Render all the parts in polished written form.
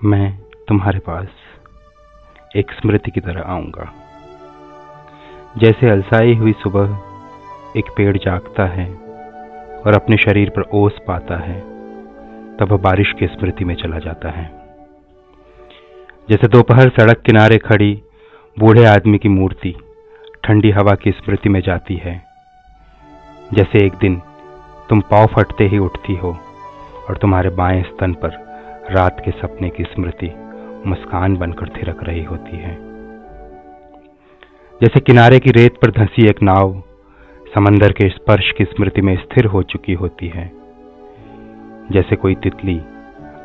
मैं तुम्हारे पास एक स्मृति की तरह आऊंगा। जैसे अलसाई हुई सुबह एक पेड़ जागता है और अपने शरीर पर ओस पाता है, तब वह बारिश की स्मृति में चला जाता है। जैसे दोपहर सड़क किनारे खड़ी बूढ़े आदमी की मूर्ति ठंडी हवा की स्मृति में जाती है। जैसे एक दिन तुम पाँव फटते ही उठती हो और तुम्हारे बाएं स्तन पर रात के सपने की स्मृति मुस्कान बनकर थिरक रही होती है। जैसे किनारे की रेत पर धंसी एक नाव समंदर के स्पर्श की स्मृति में स्थिर हो चुकी होती है। जैसे कोई तितली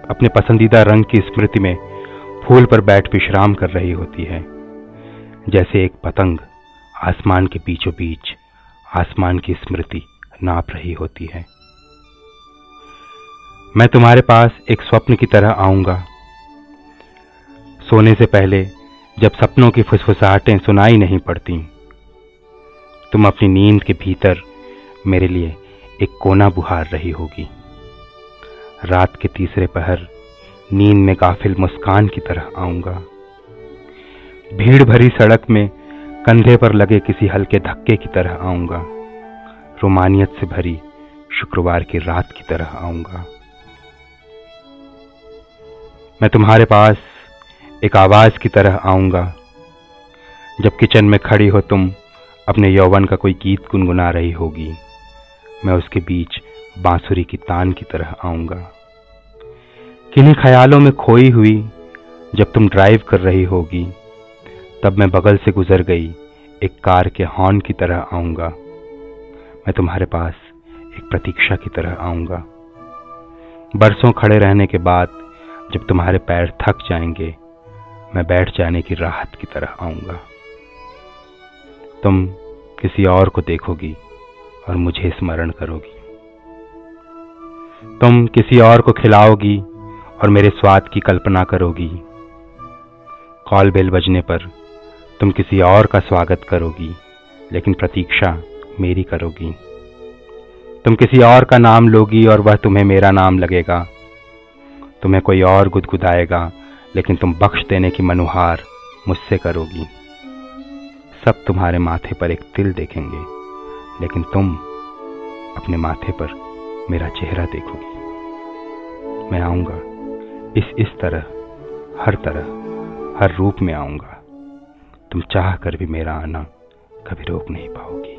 अपने पसंदीदा रंग की स्मृति में फूल पर बैठ विश्राम कर रही होती है। जैसे एक पतंग आसमान के बीचों बीच आसमान की स्मृति नाप रही होती है। मैं तुम्हारे पास एक स्वप्न की तरह आऊंगा। सोने से पहले जब सपनों की फुसफुसाहटें सुनाई नहीं पड़ती, तुम अपनी नींद के भीतर मेरे लिए एक कोना बुहार रही होगी। रात के तीसरे पहर नींद में गाफिल मुस्कान की तरह आऊंगा। भीड़ भरी सड़क में कंधे पर लगे किसी हल्के धक्के की तरह आऊंगा। रोमानियत से भरी शुक्रवार की रात की तरह आऊंगा। मैं तुम्हारे पास एक आवाज की तरह आऊंगा। जब किचन में खड़ी हो तुम अपने यौवन का कोई गीत गुनगुना रही होगी, मैं उसके बीच बांसुरी की तान की तरह आऊंगा। किन्हीं ख्यालों में खोई हुई जब तुम ड्राइव कर रही होगी, तब मैं बगल से गुजर गई एक कार के हॉर्न की तरह आऊंगा। मैं तुम्हारे पास एक प्रतीक्षा की तरह आऊंगा। बरसों खड़े रहने के बाद जब तुम्हारे पैर थक जाएंगे, मैं बैठ जाने की राहत की तरह आऊंगा। तुम किसी और को देखोगी और मुझे स्मरण करोगी। तुम किसी और को खिलाओगी और मेरे स्वाद की कल्पना करोगी। कॉल बेल बजने पर तुम किसी और का स्वागत करोगी, लेकिन प्रतीक्षा मेरी करोगी। तुम किसी और का नाम लोगी और वह तुम्हें मेरा नाम लगेगा। तुम्हें कोई और गुदगुदाएगा, लेकिन तुम बख्श देने की मनुहार मुझसे करोगी। सब तुम्हारे माथे पर एक तिल देखेंगे, लेकिन तुम अपने माथे पर मेरा चेहरा देखोगी। मैं आऊंगा इस तरह, हर रूप में आऊंगा। तुम चाह कर भी मेरा आना कभी रोक नहीं पाओगी।